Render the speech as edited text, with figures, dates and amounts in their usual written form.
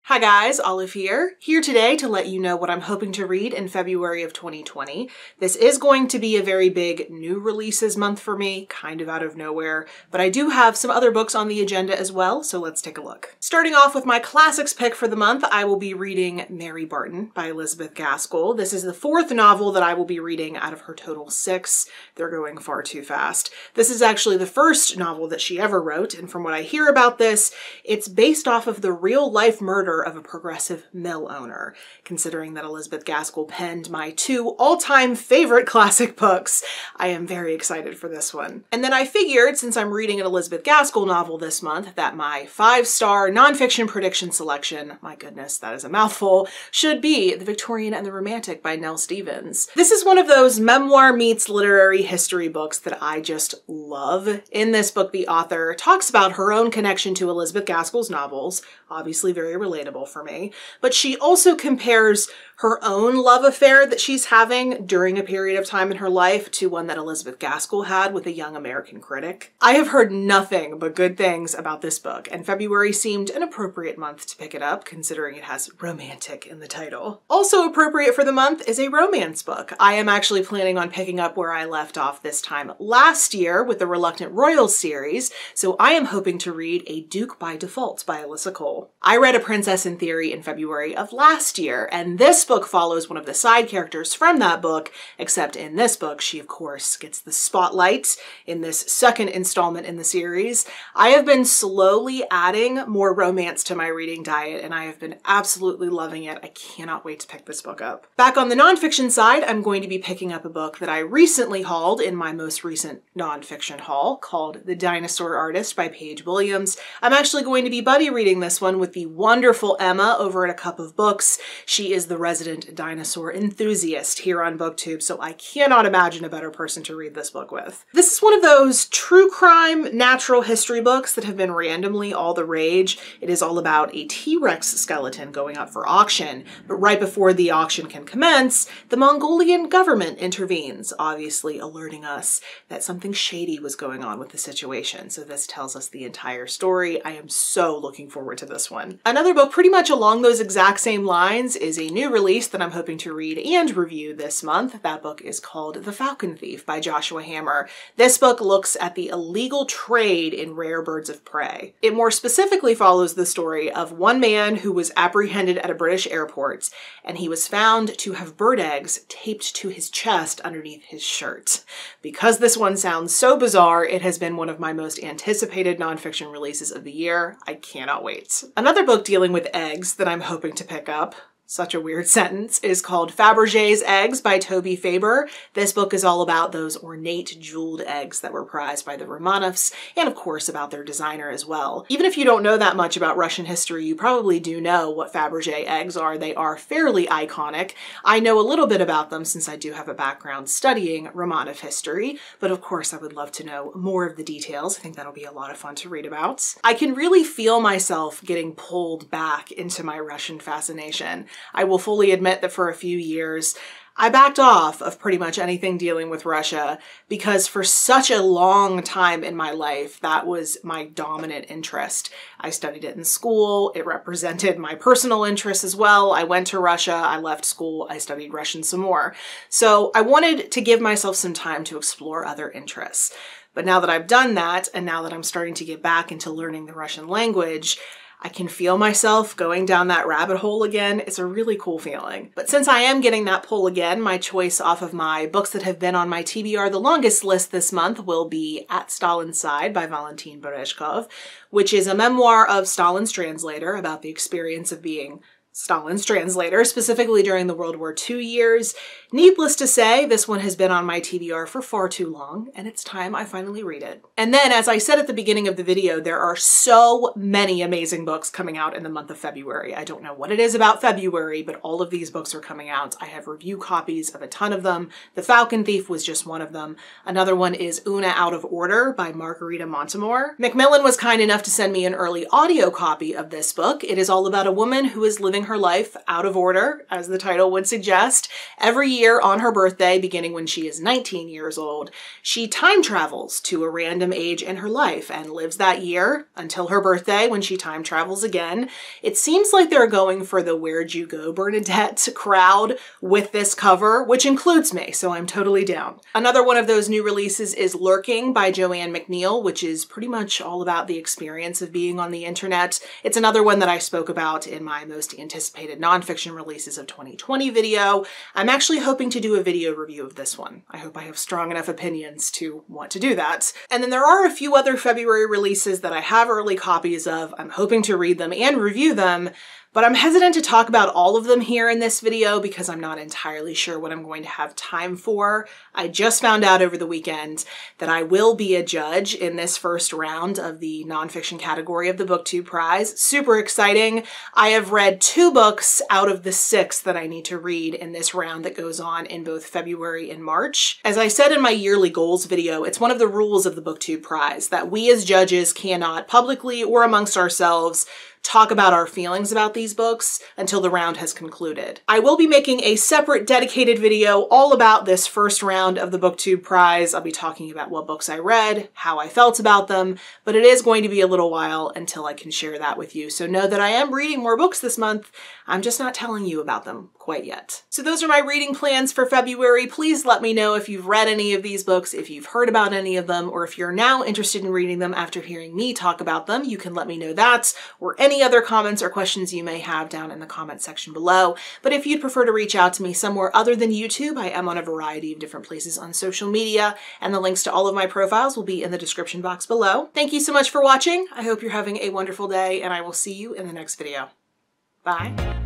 Hi guys, Olive here today to let you know what I'm hoping to read in February of 2020. This is going to be a very big new releases month for me, kind of out of nowhere, but I do have some other books on the agenda as well, so let's take a look. Starting off with my classics pick for the month, I will be reading Mary Barton by Elizabeth Gaskell. This is the fourth novel that I will be reading out of her total 6. They're going far too fast. This is actually the first novel that she ever wrote, and from what I hear about this, it's based off of the real-life murder of a progressive mill owner. Considering that Elizabeth Gaskell penned my 2 all-time favorite classic books, I am very excited for this one. And then I figured, since I'm reading an Elizabeth Gaskell novel this month, that my 5-star nonfiction prediction selection, my goodness, that is a mouthful, should be The Victorian and the Romantic by Nell. This is one of those memoir meets literary history books that I just love. In this book, the author talks about her own connection to Elizabeth Gaskell's novels, obviously very relatable for me, but she also compares her own love affair that she's having during a period of time in her life to one that Elizabeth Gaskell had with a young American critic. I have heard nothing but good things about this book, and February seemed an appropriate month to pick it up, considering it has romantic in the title. Also appropriate for the month is a romance book. I am actually planning on picking up where I left off this time last year with the Reluctant Royals series, so I am hoping to read A Duke by Default by Alyssa Cole. I read A Princess in Theory in February of last year, and this book follows one of the side characters from that book, except in this book, she of course gets the spotlight in this second installment in the series. I have been slowly adding more romance to my reading diet, and I have been absolutely loving it. I cannot wait to pick this book up. Back on the nonfiction side, I'm going to be picking up a book that I recently hauled in my most recent nonfiction haul called The Dinosaur Artist by Paige. I'm actually going to be buddy reading this one with the wonderful Emma over at A Cup of Books. She is the resident dinosaur enthusiast here on Booktube, so I cannot imagine a better person to read this book with. This is one of those true crime natural history books that have been randomly all the rage. It is all about a T-Rex skeleton going up for auction, but right before the auction can commence, the Mongolian government intervenes, obviously alerting us that something shady was going on with the situation. So this tells us the entire story. I am so looking forward to this one. Another book pretty much along those exact same lines is a new release that I'm hoping to read and review this month. That book is called The Falcon Thief by Joshua Hammer. This book looks at the illegal trade in rare birds of prey. It more specifically follows the story of one man who was apprehended at a British airport, and he was found to have bird eggs taped to his chest underneath his shirt. Because this one sounds so bizarre, it has been one of my most anticipated nonfiction releases of the year. I cannot wait. Another book dealing with eggs that I'm hoping to pick up, such a weird sentence, is called Faberge's Eggs by Tobey Faber. This book is all about those ornate jeweled eggs that were prized by the Romanovs, and of course about their designer as well. Even if you don't know that much about Russian history, you probably do know what Faberge eggs are. They are fairly iconic. I know a little bit about them since I do have a background studying Romanov history, but of course I would love to know more of the details. I think that'll be a lot of fun to read about. I can really feel myself getting pulled back into my Russian fascination. I will fully admit that for a few years, I backed off of pretty much anything dealing with Russia because for such a long time in my life, that was my dominant interest. I studied it in school. It represented my personal interests as well. I went to Russia. I left school. I studied Russian some more. So I wanted to give myself some time to explore other interests. But now that I've done that, and now that I'm starting to get back into learning the Russian language, I can feel myself going down that rabbit hole again. It's a really cool feeling. But since I am getting that pull again, my choice off of my books that have been on my TBR the longest list this month will be At Stalin's Side by Valentin Berezhkov, which is a memoir of Stalin's translator about the experience of being Stalin's translator, specifically during the World War II years. Needless to say, this one has been on my TBR for far too long, and it's time I finally read it. And then, as I said at the beginning of the video, there are so many amazing books coming out in the month of February. I don't know what it is about February, but all of these books are coming out. I have review copies of a ton of them. The Falcon Thief was just one of them. Another one is Una Out of Order by Margarita Montemor. Macmillan was kind enough to send me an early audio copy of this book. It is all about a woman who is living her life out of order, as the title would suggest. Every year on her birthday, beginning when she is 19 years old, she time travels to a random age in her life and lives that year until her birthday when she time travels again. It seems like they're going for the "Where'd you go, Bernadette" crowd with this cover, which includes me, so I'm totally down. Another one of those new releases is Lurking by Joanne Macneil, which is pretty much all about the experience of being on the internet. It's another one that I spoke about in my most anticipated nonfiction releases of 2020 video. I'm actually hoping to do a video review of this one. I hope I have strong enough opinions to want to do that. And then there are a few other February releases that I have early copies of. I'm hoping to read them and review them, but I'm hesitant to talk about all of them here in this video because I'm not entirely sure what I'm going to have time for. I just found out over the weekend that I will be a judge in this first round of the nonfiction category of the BookTube Prize. Super exciting. I have read 2 books out of the 6 that I need to read in this round that goes on in both February and March. As I said in my yearly goals video, it's one of the rules of the BookTube Prize that we as judges cannot publicly or amongst ourselves talk about our feelings about these books until the round has concluded. I will be making a separate dedicated video all about this first round of the BookTube Prize. I'll be talking about what books I read, how I felt about them, but it is going to be a little while until I can share that with you. So know that I am reading more books this month. I'm just not telling you about them quite yet. So those are my reading plans for February. Please let me know if you've read any of these books, if you've heard about any of them, or if you're now interested in reading them after hearing me talk about them. You can let me know that, or any other comments or questions you may have down in the comment section below. But if you'd prefer to reach out to me somewhere other than YouTube, I am on a variety of different places on social media, and the links to all of my profiles will be in the description box below. Thank you so much for watching. I hope you're having a wonderful day, and I will see you in the next video. Bye.